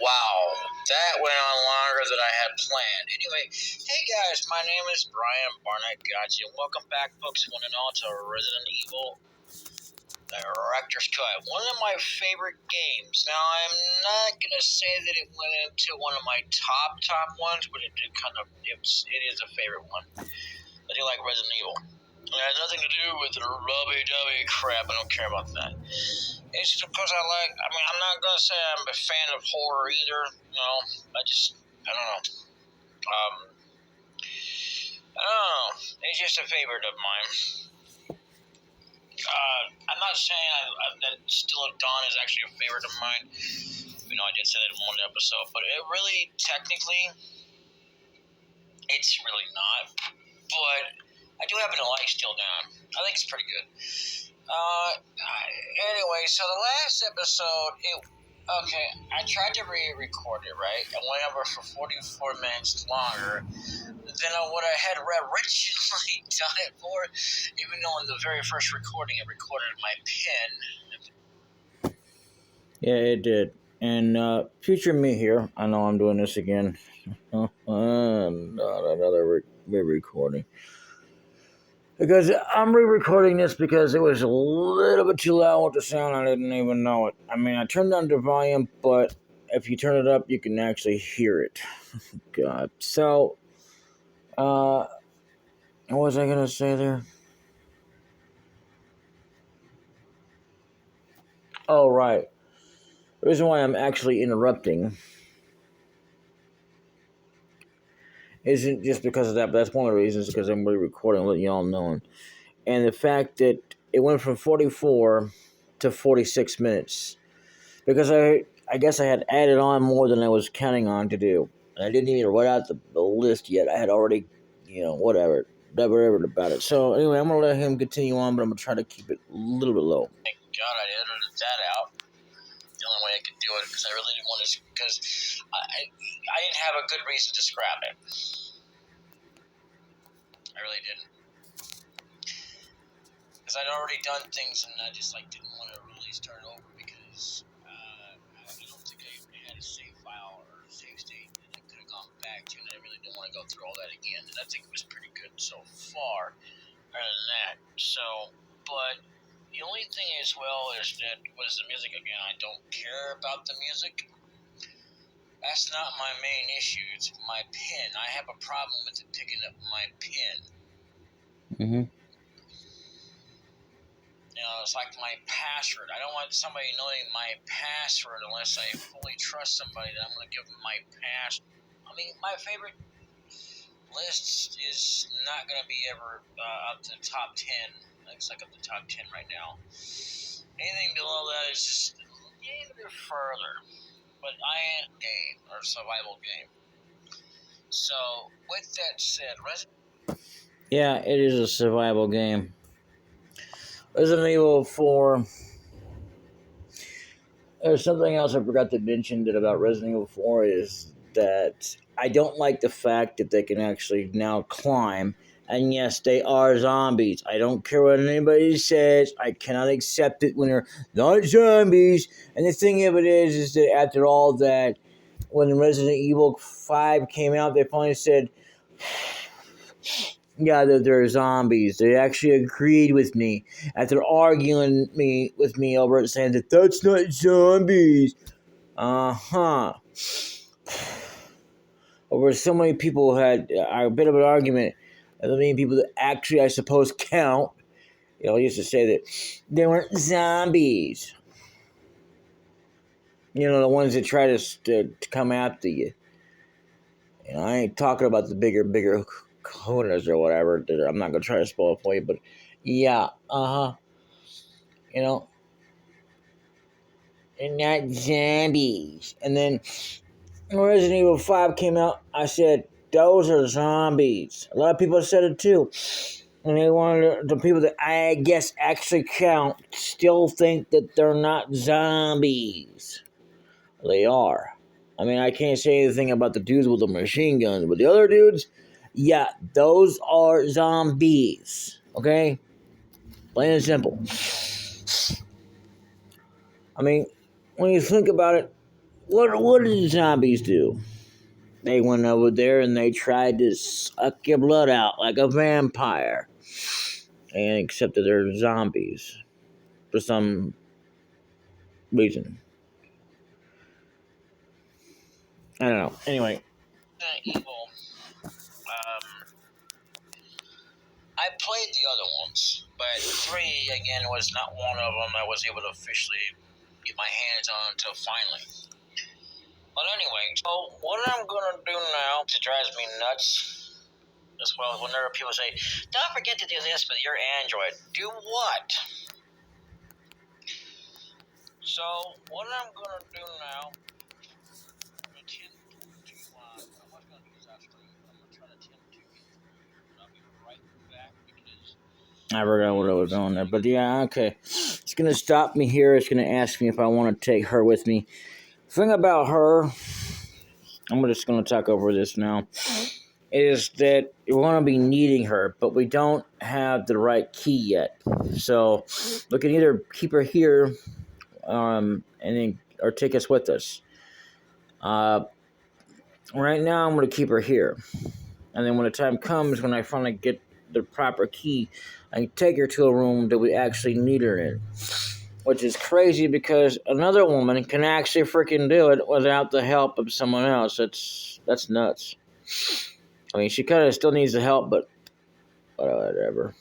Wow, that went on longer than I had planned. Anyway, hey guys, my name is Brian Barnett Gotcha, and welcome back, folks, one and all, to Resident Evil Director's Cut. One of my favorite games. Now, I'm not gonna say that it went into one of my top ones, but it did it is a favorite one. I do like Resident Evil. It has nothing to do with the rubby-dubby crap. I don't care about that. It's because I'm not going to say I'm a fan of horror either. No, I don't know. I don't know. It's just a favorite of mine. I'm not saying that Still at Dawn is actually a favorite of mine. You know, I did say that in one episode. But it really, technically, it's really not. But I do happen to like Still Dawn. I think it's pretty good. Anyway, so the last episode, I tried to re-record it, right? I went over for 44 minutes longer than what I had originally done it for, even though in the very first recording it recorded my pen. Yeah, it did. And future me here, I know I'm doing this again. Not another re-recording. Because I'm re-recording this because it was a little bit too loud with the sound. I didn't even know it. I mean, I turned down the volume, but if you turn it up, you can actually hear it. God. So, what was I going to say there? Oh, right. The reason why I'm actually interrupting isn't just because of that, but that's one of the reasons, because I'm re-recording, letting y'all know. And the fact that it went from 44 to 46 minutes. Because I guess I had added on more than I was counting on to do. And I didn't even write out the list yet. I had already, whatever about it. So anyway, I'm going to let him continue on, but I'm going to try to keep it a little bit low. Thank God I edited that out. The only way I could do it, because I really didn't want to, because I didn't have a good reason to scrap it. I really didn't. Because I'd already done things, and I just didn't want to really start over, because I don't think I even had a save file or a save state that I could have gone back to, and I really didn't want to go through all that again. And I think it was pretty good so far, other than that. So, but the only thing as well is that was the music again. I don't care about the music. That's not my main issue. It's my pen. I have a problem with it picking up my pen. Mm-hmm. It's like my password. I don't want somebody knowing my password unless I fully trust somebody that I'm going to give them my password. I mean, my favorite list is not going to be ever up to the top 10. It's like up to the top 10 right now. Anything below that is just a little bit further. But I am game, or survival game. So, with that said, Yeah, it is a survival game. Resident Evil 4. There's something else I forgot to mention about Resident Evil 4 is that I don't like the fact that they can actually now climb. And yes, they are zombies. I don't care what anybody says. I cannot accept it when they're not zombies. And the thing of it is that after all that, when Resident Evil 5 came out, they finally said, yeah, that they're zombies. They actually agreed with me after arguing with me over it, saying that that's not zombies. Over so many people had a bit of an argument. I mean, people that actually, I suppose, count. Used to say that they weren't zombies. The ones that try to come after you. I ain't talking about the bigger conas or whatever. I'm not going to try to spoil it for you, but yeah, they're not zombies. And then when Resident Evil 5 came out, I said, those are zombies. A lot of people said it too. And they wanted the people that I guess actually count still think that they're not zombies. They are. I mean, I can't say anything about the dudes with the machine guns, but the other dudes, yeah, those are zombies. Okay? Plain and simple. I mean, when you think about it, what did the zombies do? They went over there and they tried to suck your blood out like a vampire. And except that they're zombies for some reason. I don't know. Anyway. Evil. I played the other ones, but 3 again was not one of them I was able to officially get my hands on until finally. But anyway, so what I'm gonna do now, it drives me nuts as well. Whenever people say, "Don't forget to do this with your Android," do what? So what I'm gonna do now, I'm gonna tend to. I was gonna do this actually. I'm gonna try to tend to get through, and I'll be right back because I forgot what I was on there. But yeah, okay. It's going to stop me here. It's going to ask me if I want to take her with me. The thing about her, I'm just going to talk over this now, is that we're going to be needing her, but we don't have the right key yet. So we can either keep her here and then, or take us with us. Right now, I'm going to keep her here. And then when the time comes, when I finally get the proper key, I can take her to a room that we actually need her in. Which is crazy because another woman can actually freaking do it without the help of someone else. That's nuts. I mean, she kind of still needs the help, but whatever.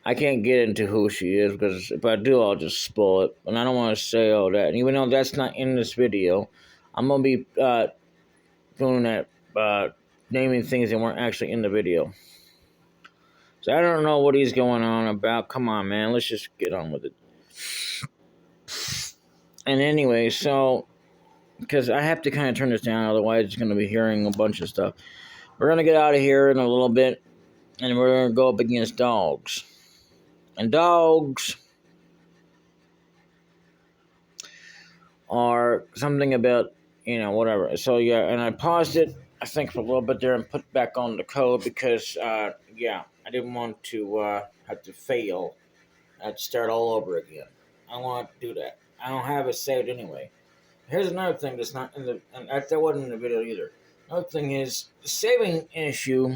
I can't get into who she is because if I do, I'll just spoil it. And I don't want to say all that. And even though that's not in this video, I'm going to be doing that, naming things that weren't actually in the video. So I don't know what he's going on about. Come on, man. Let's just get on with it. And anyway, so, because I have to kind of turn this down, otherwise it's going to be hearing a bunch of stuff. We're going to get out of here in a little bit, and we're going to go up against dogs. And dogs are something about, whatever. So, yeah, and I paused it, I think, for a little bit there and put back on the code because, I didn't want to have to fail. I had to start all over again. I don't want to do that. I don't have it saved anyway. Here's another thing that's not in the, and that wasn't in the video either. Another thing is, the saving issue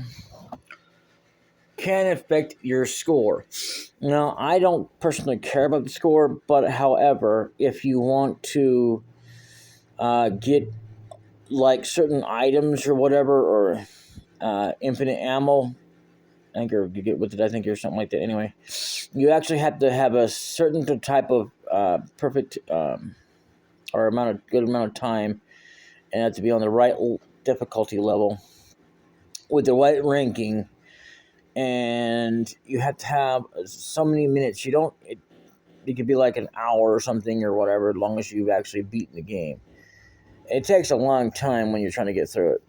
can affect your score. Now, I don't personally care about the score, but however, if you want to get like certain items or whatever, or infinite ammo, I think, or you get with it, I think, or something like that. Anyway, you actually have to have a certain type of perfect or good amount of time, and have to be on the right difficulty level with the right ranking, and you have to have so many minutes. It could be like an hour or something or whatever, as long as you've actually beaten the game. It takes a long time when you're trying to get through it.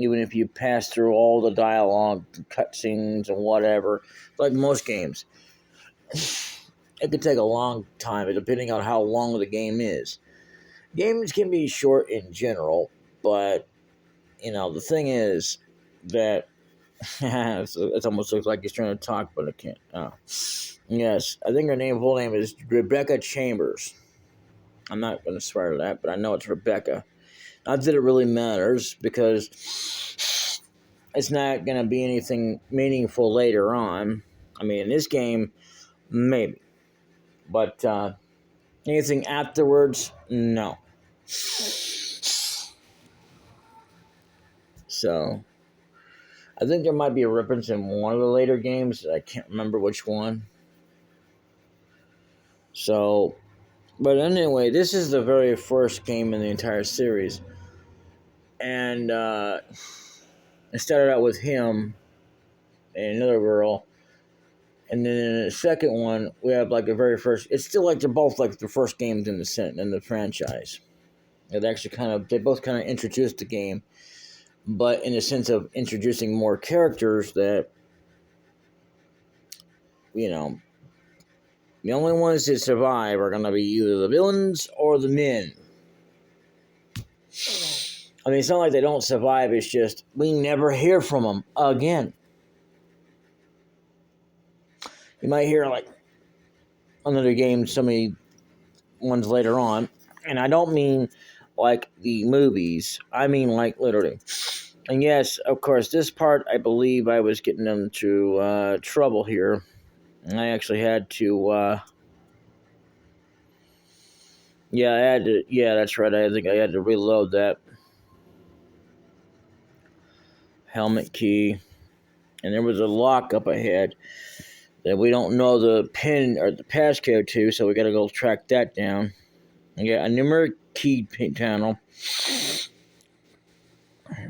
Even if you pass through all the dialogue, cutscenes, and whatever, like most games, it could take a long time, depending on how long the game is. Games can be short in general, but, the thing is that it almost looks like he's trying to talk, but it can't. Oh. Yes, I think her full name is Rebecca Chambers. I'm not going to swear to that, but I know it's Rebecca. Not that it really matters, because it's not going to be anything meaningful later on. I mean, in this game, maybe. But anything afterwards, no. So, I think there might be a reference in one of the later games. I can't remember which one. So, but anyway, this is the very first game in the entire series. And it started out with him and another girl. And then in the second one, we have like the very first. It's still like they're both like the first games in the franchise. It actually they both kind of introduced the game, but in the sense of introducing more characters that, the only ones that survive are going to be either the villains or the men. I mean, it's not like they don't survive. It's just we never hear from them again. You might hear like another game, so many ones later on, And I don't mean like the movies. I mean like literally. And yes, of course, this part I believe I was getting into trouble here. And I actually had to. Yeah, I had to. Yeah, that's right. I think I had to reload that helmet key, and there was a lock up ahead that we don't know the pin or the passcode to, so we got to go track that down. Yeah, a numeric key panel.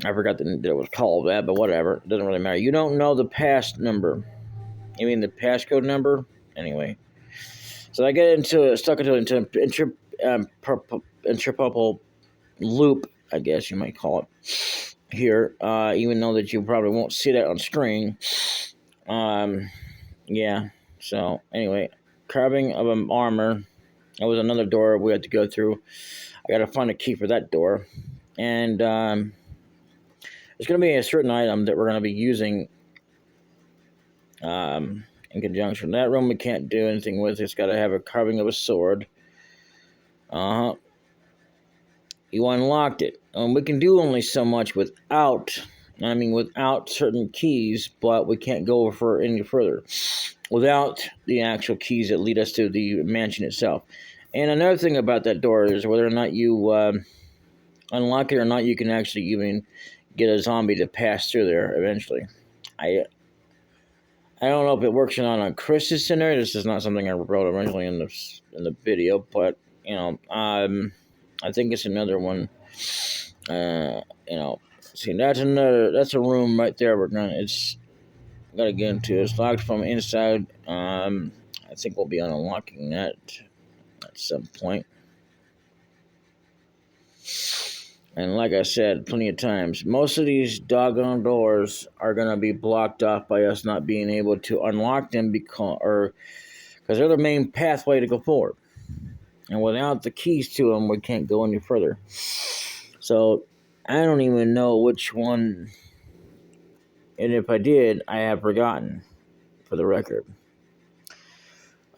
I forgot that it was called that, but whatever. It doesn't really matter. You don't know the pass number. You mean the passcode number? Anyway. So I get stuck into an interpopal loop, I guess you might call it, here, even though that you probably won't see that on screen. Yeah. So, anyway, carving of an armor. That was another door we had to go through. I got to find a key for that door. And there's going to be a certain item that we're going to be using in conjunction. That room we can't do anything with. It's got to have a carving of a sword. Uh-huh. You unlocked it. We can do only so much without certain keys, but we can't go for any further without the actual keys that lead us to the mansion itself. And another thing about that door is whether or not you unlock it or not, you can actually even get a zombie to pass through there eventually. I don't know if it works or not on Chris's center. This is not something I wrote originally in the video, but I think it's another one. See, that's a room right there. Gotta get into. It's locked from inside. I think we'll be unlocking that at some point. And like I said plenty of times, most of these doggone doors are gonna be blocked off by us not being able to unlock them because they're the main pathway to go forward. And without the keys to them, we can't go any further. So I don't even know which one, and if I did, I have forgotten, for the record.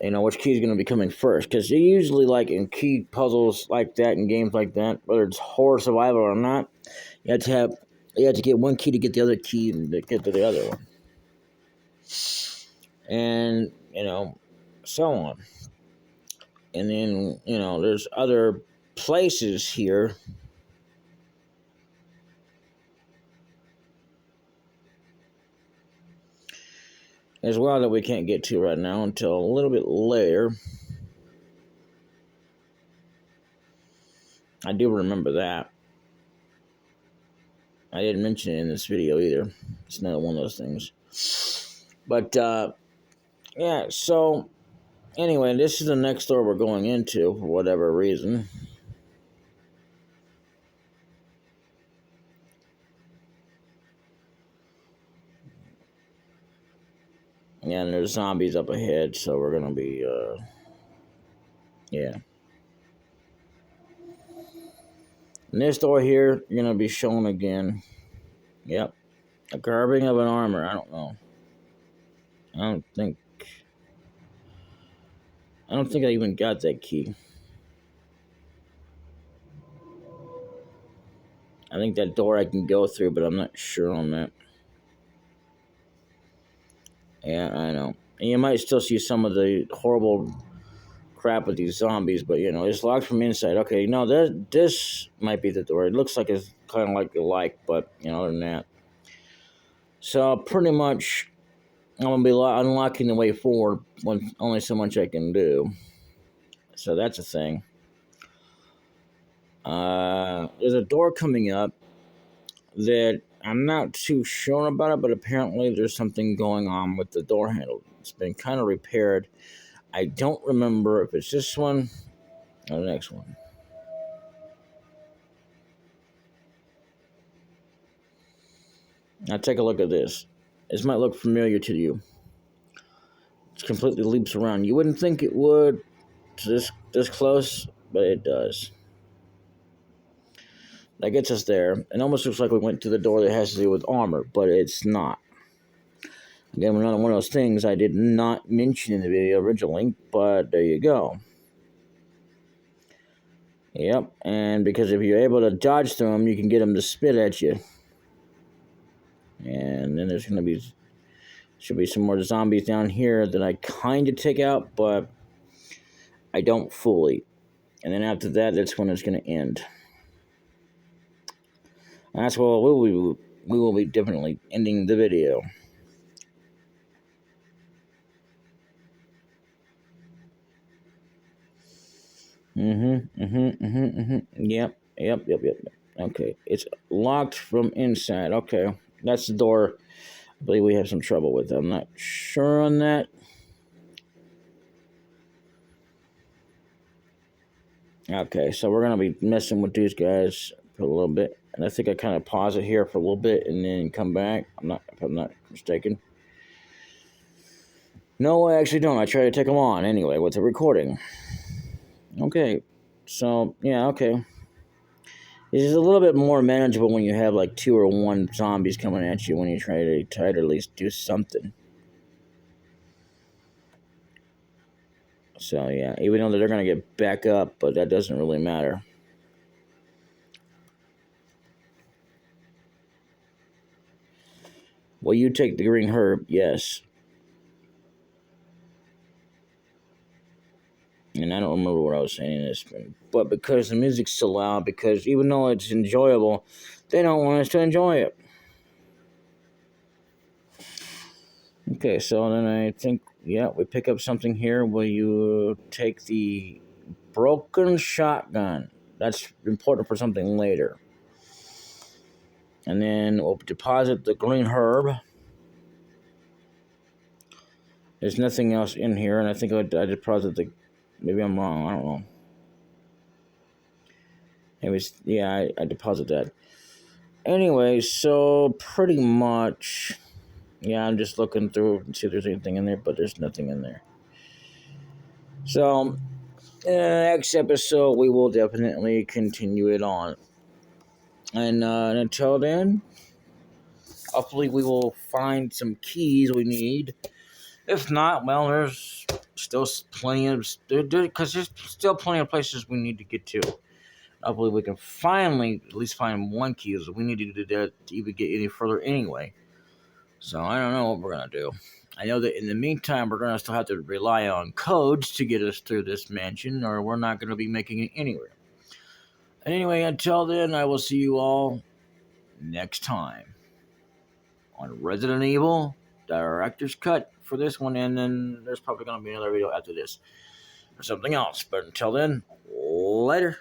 Which key is going to be coming first, because they usually, like in key puzzles like that, in games like that, whether it's horror survival or not, you have to get one key to get the other key and to get to the other one. And, so on. And then, there's other places here as well that we can't get to right now until a little bit later. I do remember that. I didn't mention it in this video either. It's another one of those things. But, yeah, so, anyway, this is the next door we're going into for whatever reason. Yeah, and there's zombies up ahead, so we're gonna be, yeah. And this door here, you're gonna be shown again. Yep. A carving of an armor, I don't know. I don't think I even got that key. I think that door I can go through, but I'm not sure on that. Yeah, I know. And you might still see some of the horrible crap with these zombies, but it's locked from inside. Okay, no, this might be the door. It looks like it's kind of like but other than that. So pretty much, I'm gonna be unlocking the way forward when only so much I can do. So that's a thing. There's a door coming up that I'm not too sure about it, but apparently there's something going on with the door handle. It's been kind of repaired. I don't remember if it's this one or the next one. Now take a look at this. This might look familiar to you. It completely leaps around. You wouldn't think it would this close, but it does. That gets us there. It almost looks like we went to the door that has to do with armor, but it's not. Again, another one of those things I did not mention in the video originally, but there you go. Yep, and because if you're able to dodge through them, you can get them to spit at you. And then there's gonna be should be some more zombies down here that I kind of take out, but I don't fully. And then after that, that's when it's gonna end. And that's what we will be definitely ending the video. Yep. Okay, it's locked from inside. Okay, that's the door. I believe we have some trouble with. I'm not sure on that. Okay, so we're gonna be messing with these guys for a little bit, and I think I kind of pause it here for a little bit and then come back. If I'm not mistaken. No, I actually don't. I try to take them on anyway with the recording. Okay, so yeah, okay. This is a little bit more manageable when you have like 2 or 1 zombies coming at you when you try to at least do something. So yeah, even though they're gonna get back up, but that doesn't really matter. Will you take the green herb? Yes. And I don't remember what I was saying in this, but because the music's so loud, because even though it's enjoyable, they don't want us to enjoy it. Okay, so then I think, yeah, we pick up something here. Will you take the broken shotgun? That's important for something later. And then we'll deposit the green herb. There's nothing else in here, and I think I deposit the... Maybe I'm wrong, I don't know. Anyways, yeah, I deposit that. Anyway, so pretty much... Yeah, I'm just looking through and see if there's anything in there, but there's nothing in there. So, in the next episode, we will definitely continue it on. And until then, hopefully we will find some keys we need. If not, well, there's still plenty of... Because there's still plenty of places we need to get to. Hopefully we can finally at least find 1 key. So we need to do that to even get any further anyway. So I don't know what we're going to do. I know that in the meantime, we're going to still have to rely on codes to get us through this mansion, or we're not going to be making it anywhere. And anyway, until then, I will see you all next time on Resident Evil Director's Cut for this one, and then there's probably going to be another video after this or something else. But until then, later.